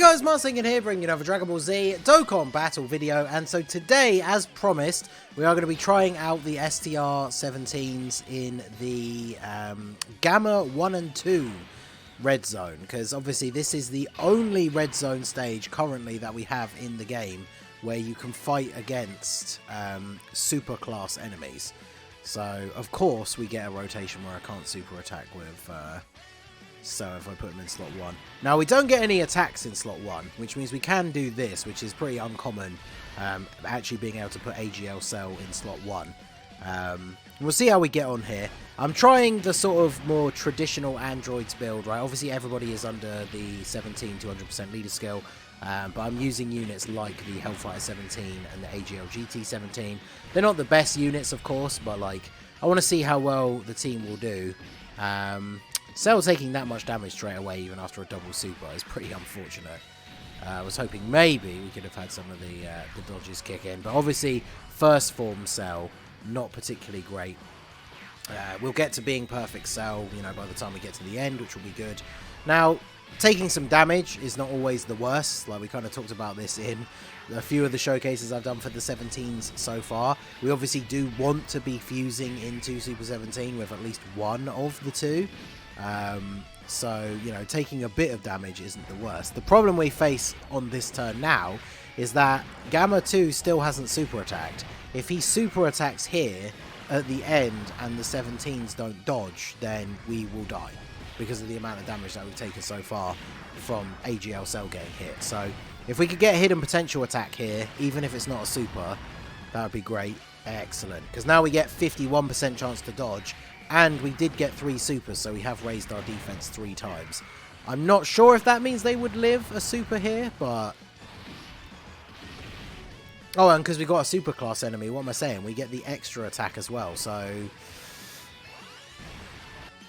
guys, Marsingin here, bringing another Dragon Ball Z Dokkan battle video. And so today, as promised, we are going to be trying out the STR 17s in the Gamma 1 and 2 red zone. Because obviously this is the only red zone stage currently that we have in the game where you can fight against super class enemies. So, of course, we get a rotation where I can't super attack with... So if I put them in slot 1. Now, we don't get any attacks in slot 1, which means we can do this, which is pretty uncommon, actually being able to put AGL Cell in slot 1. We'll see how we get on here. I'm trying the sort of more traditional androids build, right? Obviously, everybody is under the 17 to 100% leader skill, but I'm using units like the Hellfighter 17 and the AGL GT 17. They're not the best units, of course, but like I want to see how well the team will do. Cell taking that much damage straight away, even after a double super, is pretty unfortunate. I was hoping maybe we could have had some of the dodges kick in, but obviously, first form Cell, not particularly great. We'll get to being perfect Cell, you know, by the time we get to the end, which will be good. Now, taking some damage is not always the worst. Like we kind of talked about this in a few of the showcases I've done for the 17s so far. We obviously do want to be fusing into Super 17 with at least one of the two. So, you know, taking a bit of damage isn't the worst. The problem we face on this turn now is that Gamma 2 still hasn't super attacked. If he super attacks here at the end and the 17s don't dodge, then we will die because of the amount of damage that we've taken so far from AGL Cell getting hit. So if we could get a hidden potential attack here, even if it's not a super, that would be great. Excellent. Because now we get 51% chance to dodge. And we did get 3 supers, so we have raised our defense 3 times. I'm not sure if that means they would live a super here, but... Oh, and because we got a super class enemy, what am I saying? We get the extra attack as well, so...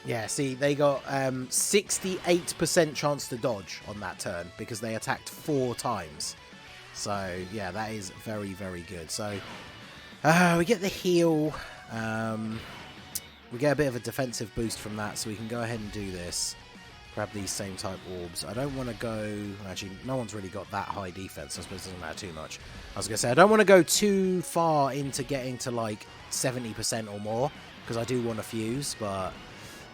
Yeah, see, they got 68% chance to dodge on that turn, because they attacked 4 times. So, yeah, that is very, very good. So, we get the heal... We get a bit of a defensive boost from that, so we can go ahead and do this. Grab these same type orbs. I don't want to go... Actually, no one's really got that high defense, so I suppose it doesn't matter too much. I was going to say, I don't want to go too far into getting to, like, 70% or more, because I do want to fuse, but...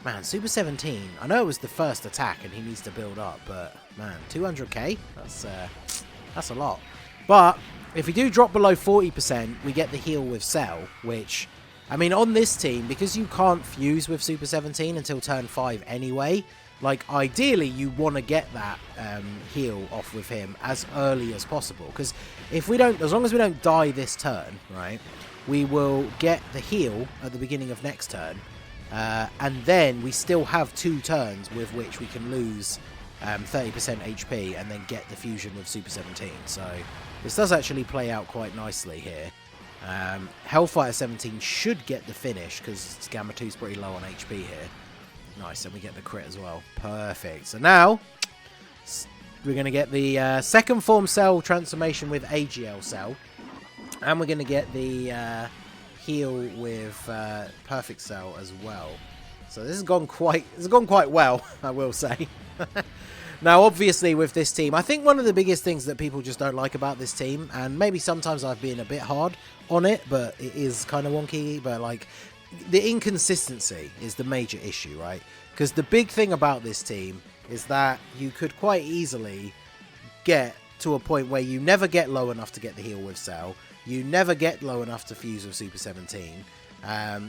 Man, Super 17, I know it was the first attack, and he needs to build up, but, man, 200k? That's a lot. But, if we do drop below 40%, we get the heal with Cell, which... I mean, on this team, because you can't fuse with Super 17 until turn 5 anyway, like, ideally, you want to get that heal off with him as early as possible. Because if we don't, as long as we don't die this turn, right, we will get the heal at the beginning of next turn. And then we still have 2 turns with which we can lose 30% HP and then get the fusion with Super 17. So this does actually play out quite nicely here. Hellfighter 17 should get the finish because Gamma 2 is pretty low on HP here. Nice, and we get the crit as well. Perfect. So now we're going to get the second form Cell transformation with AGL Cell, and we're going to get the heal with Perfect Cell as well. So this has gone quite well, I will say. Now, obviously, with this team, I think one of the biggest things that people just don't like about this team, and maybe sometimes I've been a bit hard on it, but it is kind of wonky, but, like, the inconsistency is the major issue, right? Because the big thing about this team is that you could quite easily get to a point where you never get low enough to get the heal with Cell, you never get low enough to fuse with Super 17.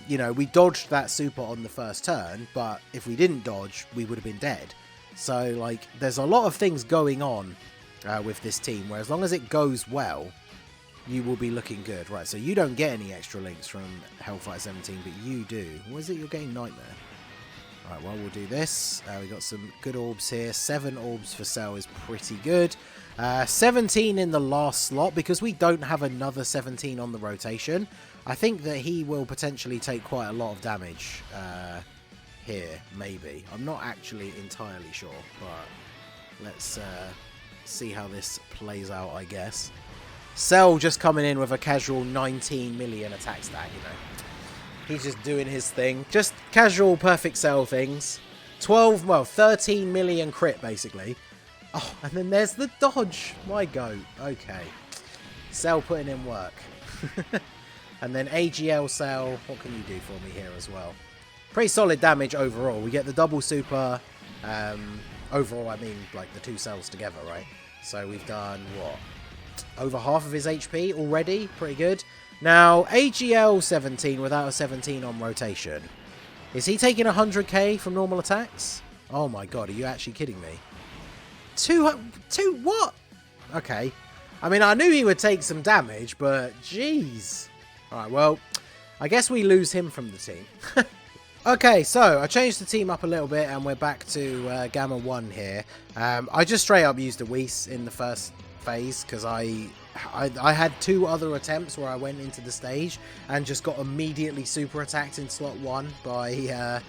You know, we dodged that super on the first turn, but if we didn't dodge, we would have been dead. So, like, there's a lot of things going on with this team, where as long as it goes well, you will be looking good. Right, so you don't get any extra links from Hellfighter 17, but you do. What is it? You're getting Nightmare. Right, well, we'll do this. We got some good orbs here. 7 orbs for Cell is pretty good. 17 in the last slot, because we don't have another 17 on the rotation. I think that he will potentially take quite a lot of damage here, maybe. I'm not actually entirely sure, but let's see how this plays out, I guess. Cell just coming in with a casual 19 million attack stat, you know. He's just doing his thing. Just casual perfect Cell things. 13 million crit, basically. Oh, and then there's the dodge. My goat. Okay. Cell putting in work. And then AGL Cell. What can you do for me here as well? Pretty solid damage overall. We get the double super. Overall, I mean, like the two cells together, right? So we've done, what? Over half of his HP already. Pretty good. Now, AGL 17 without a 17 on rotation. Is he taking 100k from normal attacks? Oh my god, are you actually kidding me? Two what? Okay. I mean, I knew he would take some damage, but jeez. Alright, well, I guess we lose him from the team. Okay, so I changed the team up a little bit and we're back to Gamma 1 here. I just straight up used a Whis in the first phase because I had two other attempts where I went into the stage and just got immediately super attacked in slot 1 by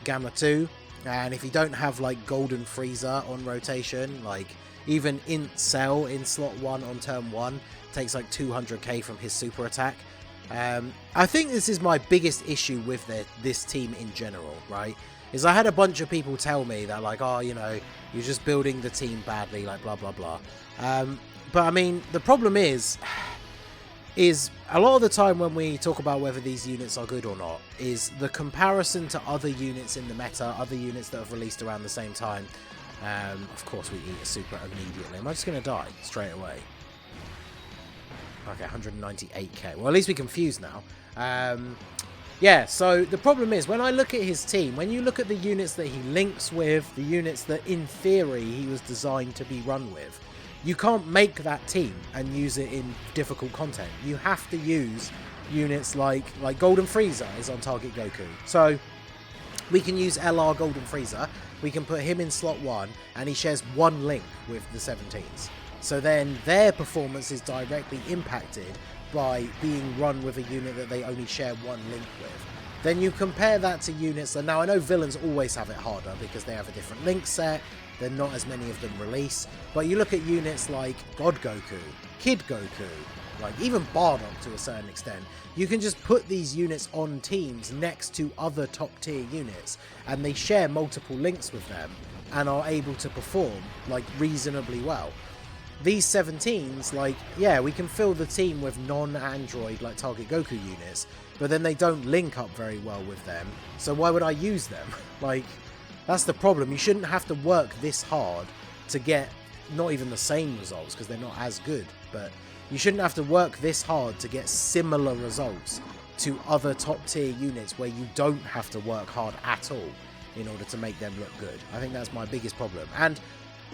Gamma 2. And if you don't have like Golden Freezer on rotation, like even Int Cell in slot 1 on turn 1 takes like 200k from his super attack. I think this is my biggest issue with this team in general, right? Is I had a bunch of people tell me that like, oh, you know, you're just building the team badly, like blah, blah, blah. But I mean, the problem is a lot of the time when we talk about whether these units are good or not, is the comparison to other units in the meta, other units that have released around the same time. Of course, we eat a super immediately. Am I just going to die straight away? Okay, 198k. Well, at least we can fuse now. Yeah, so the problem is, when I look at his team, when you look at the units that he links with, the units that in theory he was designed to be run with, you can't make that team and use it in difficult content. You have to use units like Golden Freezer is on target Goku. So we can use LR Golden Freezer, we can put him in slot 1, and he shares one link with the 17s. So then their performance is directly impacted by being run with a unit that they only share one link with. Then you compare that to units that, now I know villains always have it harder because they have a different link set, then not as many of them release, but you look at units like God Goku, Kid Goku, like even Bardock to a certain extent, you can just put these units on teams next to other top tier units and they share multiple links with them and are able to perform like reasonably well. These 17s, like, yeah, we can fill the team with non-android, like, target Goku units, but then they don't link up very well with them, so why would I use them? Like, that's the problem. You shouldn't have to work this hard to get not even the same results, because they're not as good, but you shouldn't have to work this hard to get similar results to other top-tier units where you don't have to work hard at all in order to make them look good. I think that's my biggest problem. And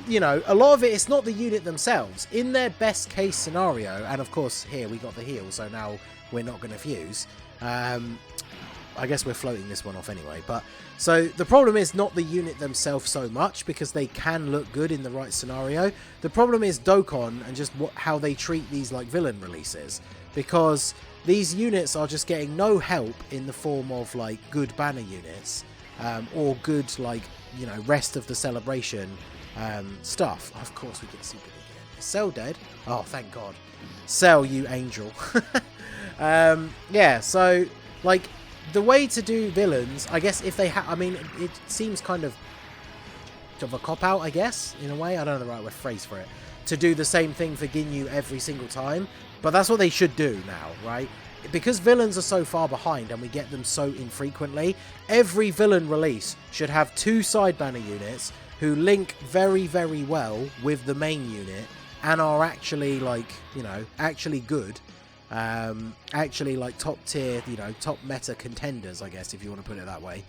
you know, a lot of it's not the unit themselves. In their best case scenario, and of course here we got the heal, so now we're not going to fuse. I guess we're floating this one off anyway. But so the problem is not the unit themselves so much, because they can look good in the right scenario. The problem is Dokkan and just how they treat these like villain releases, because these units are just getting no help in the form of like good banner units or good like, you know, rest of the celebration stuff. Of course we get super again. Is Cell dead? Oh, thank God. Cell, you angel. Yeah, so like the way to do villains, I guess, if they I mean, it seems kind of a cop-out, I guess, in a way. I don't know the right phrase for it. To do the same thing for Ginyu every single time, but that's what they should do now, right? Because villains are so far behind and we get them so infrequently, every villain release should have 2 side banner units who link very, very well with the main unit and are actually, like, you know, actually good. Actually, like, top tier, you know, top meta contenders, I guess, if you want to put it that way.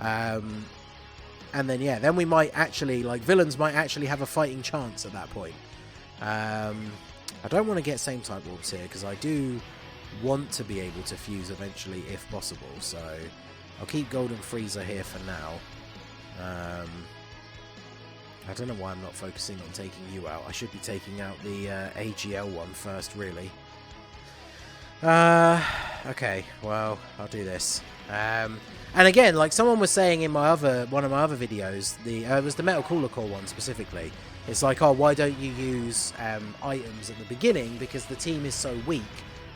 And then, yeah, then we might actually, like, villains might actually have a fighting chance at that point. I don't want to get same type orbs here, because I do want to be able to fuse eventually if possible. So I'll keep Golden Freezer here for now. I don't know why I'm not focusing on taking you out. I should be taking out the AGL one first, really. Okay, well, I'll do this. And again, like someone was saying in my one of my other videos, it was the Metal Cooler Core one specifically. It's like, oh, why don't you use items at the beginning, because the team is so weak.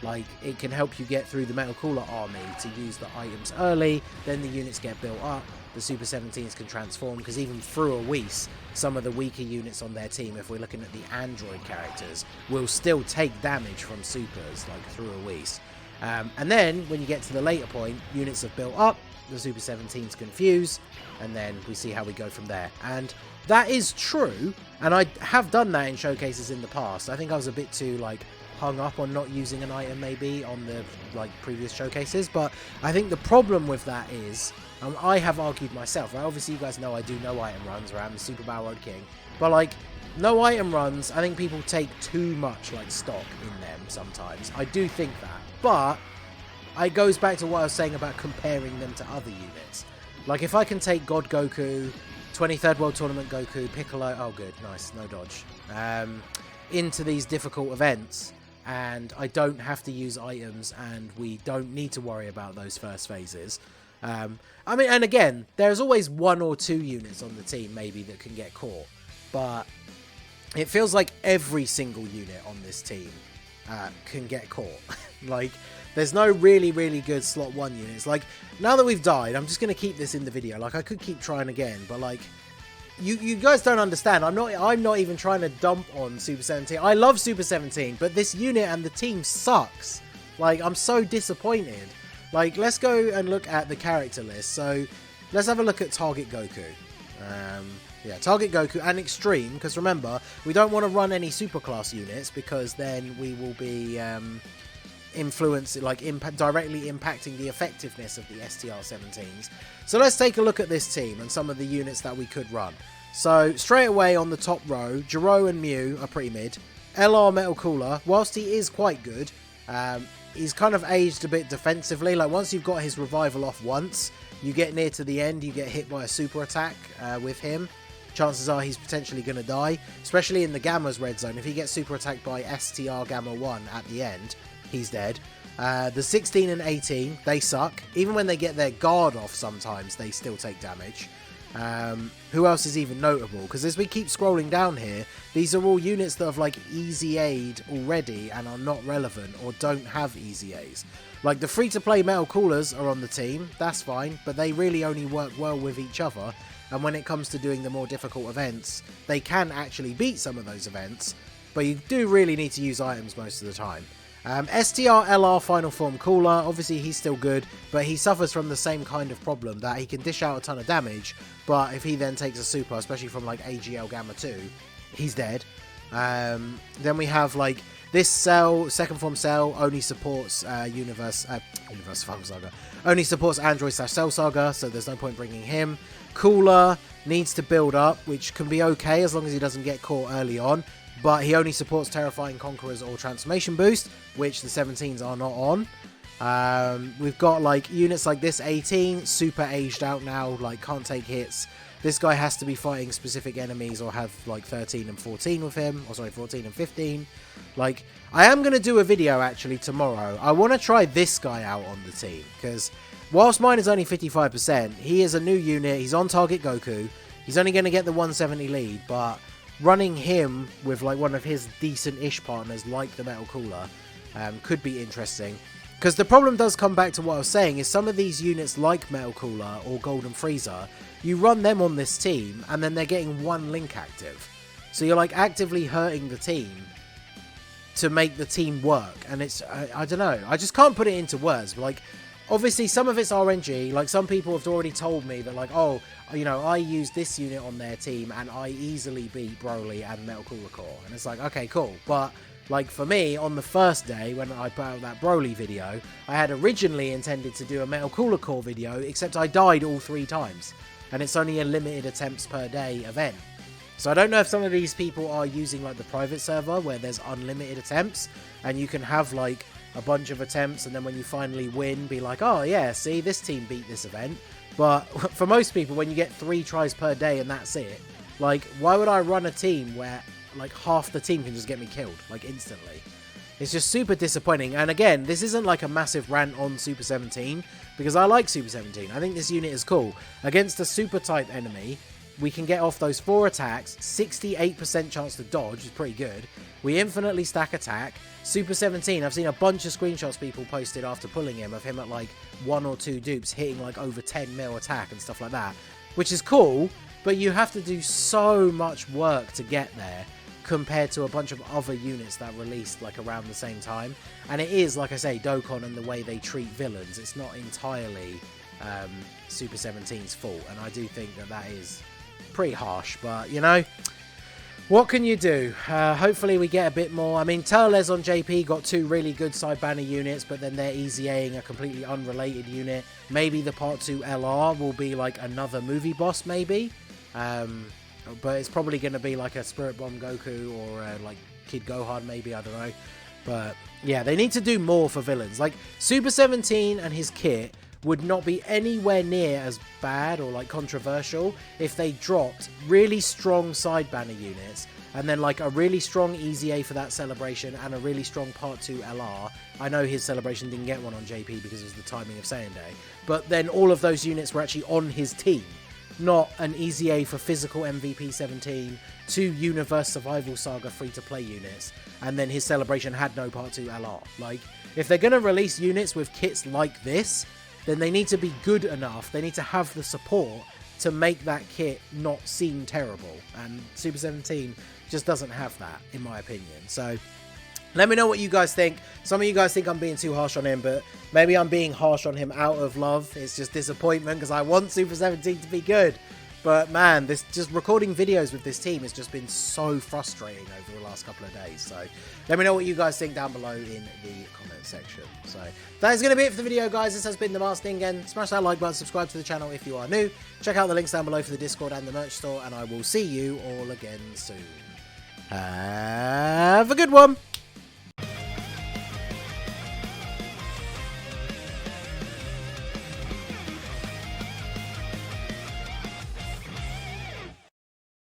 Like, it can help you get through the Metal Cooler army to use the items early, then the units get built up. the Super 17s can transform, because even through a Whis, some of the weaker units on their team, if we're looking at the Android characters, will still take damage from supers, like through a Whis. And then, when you get to the later point, units have built up, the Super 17s confuse, and then we see how we go from there. And that is true, and I have done that in showcases in the past. I think I was a bit too, like, hung up on not using an item maybe on the like previous showcases, but I think the problem with that is, I have argued myself, right? Obviously you guys know I do no item runs, right? I'm the Super Battle Road King, but like no item runs, I think people take too much like stock in them sometimes. I do think that, but it goes back to what I was saying about comparing them to other units. Like if I can take God Goku, 23rd World Tournament Goku, Piccolo, oh good, nice, no dodge, into these difficult events, and I don't have to use items, and we don't need to worry about those first phases. I mean, and again, there's always 1 or 2 units on the team maybe that can get caught, but it feels like every single unit on this team can get caught. Like, there's no really, really good slot 1 units. Like, now that we've died, I'm just going to keep this in the video. Like, I could keep trying again, but like, you guys don't understand. I'm not even trying to dump on Super 17. I love Super 17, but this unit and the team sucks. Like, I'm so disappointed. Like, let's go and look at the character list. So, let's have a look at Target Goku. Yeah, Target Goku and Extreme, because remember, we don't want to run any superclass units, because then we will be directly impacting the effectiveness of the STR 17s. So let's take a look at this team and some of the units that we could run. So straight away on the top row, Jiro and Mew are pretty mid. LR Metal Cooler, whilst he is quite good, he's kind of aged a bit defensively. Like once you've got his revival off once, you get near to the end, you get hit by a super attack with him. Chances are he's potentially going to die, especially in the Gamma's red zone. If he gets super attacked by STR Gamma 1 at the end, he's dead. The 16 and 18, they suck. Even when they get their guard off sometimes, they still take damage. Who else is even notable? Because as we keep scrolling down here, these are all units that have like easy aid already and are not relevant or don't have easy A's. Like the free-to-play Metal Coolers are on the team, that's fine, but they really only work well with each other. And when it comes to doing the more difficult events, they can actually beat some of those events, but you do really need to use items most of the time. STR LR Final Form Cooler, obviously he's still good, but he suffers from the same kind of problem that he can dish out a ton of damage, but if he then takes a super, especially from like AGL Gamma 2, he's dead. Then we have like this Cell, Second Form Cell, only supports Universe Final Saga, only supports Android / Cell Saga, so there's no point bringing him. Cooler needs to build up, which can be okay as long as he doesn't get caught early on, but he only supports Terrifying Conquerors or Transformation Boost, which the 17s are not on. We've got like units like this 18, super aged out now, like can't take hits. This guy has to be fighting specific enemies or have like 13 and 14 with him, or sorry, 14 and 15. Like, I am going to do a video actually tomorrow. I want to try this guy out on the team, because whilst mine is only 55%, he is a new unit, he's on Target Goku, he's only going to get the 170 lead, but running him with like one of his decent-ish partners like the Metal Cooler could be interesting. Because the problem does come back to what I was saying, is some of these units like Metal Cooler or Golden Freezer, you run them on this team and then they're getting 1 link active. So you're like actively hurting the team to make the team work. And it's, I don't know, I just can't put it into words, but like, obviously some of it's RNG, like some people have already told me that like, oh, you know, I use this unit on their team and I easily beat Broly and Metal Cooler Core. And it's like, okay, cool. But like for me, on the first day when I put out that Broly video, I had originally intended to do a Metal Cooler Core video, except I died all 3 times. And it's only a limited attempts per day event. So I don't know if some of these people are using like the private server where there's unlimited attempts and you can have like a bunch of attempts and then when you finally win, be like, oh yeah, see, this team beat this event. But for most people, when you get 3 tries per day and that's it, like, why would I run a team where like half the team can just get me killed like instantly? It's just super disappointing. And again, this isn't like a massive rant on Super 17, because I like Super 17. I think this unit is cool. Against a super type enemy, we can get off those 4 attacks, 68% chance to dodge, which is pretty good. We infinitely stack attack. Super 17, I've seen a bunch of screenshots people posted after pulling him of him at like 1 or 2 dupes hitting like over 10 mil attack and stuff like that, which is cool, but you have to do so much work to get there compared to a bunch of other units that released like around the same time. And it is, like I say, Dokkan and the way they treat villains. It's not entirely Super 17's fault, and I do think that that is pretty harsh, but you know, what can you do? Hopefully we get a bit more. I mean, Turles on JP got 2 really good side banner units, but then they're easy-aing a completely unrelated unit. Maybe the Part 2 LR will be like another movie boss, maybe. But it's probably going to be like a Spirit Bomb Goku or like Kid Gohan, maybe. I don't know. But yeah, they need to do more for villains. Like Super 17 and his kit would not be anywhere near as bad or like controversial if they dropped really strong side banner units and then like a really strong Easy A for that celebration and a really strong Part 2 LR. I know his celebration didn't get one on JP because it was the timing of Saiyan Day, but then all of those units were actually on his team, not an Easy A for physical MVP 17, 2 Universe Survival Saga free-to-play units, and then his celebration had no Part 2 LR. Like, if they're going to release units with kits like this, then they need to be good enough. They need to have the support to make that kit not seem terrible. And Super 17 just doesn't have that, in my opinion. So let me know what you guys think. Some of you guys think I'm being too harsh on him, but maybe I'm being harsh on him out of love. It's just disappointment because I want Super 17 to be good. But man, this just recording videos with this team has just been so frustrating over the last couple of days. So let me know what you guys think down below in the comment section. So that is going to be it for the video, guys. This has been the Masked Ningen. Smash that like button, subscribe to the channel if you are new. Check out the links down below for the Discord and the merch store, and I will see you all again soon. Have a good one.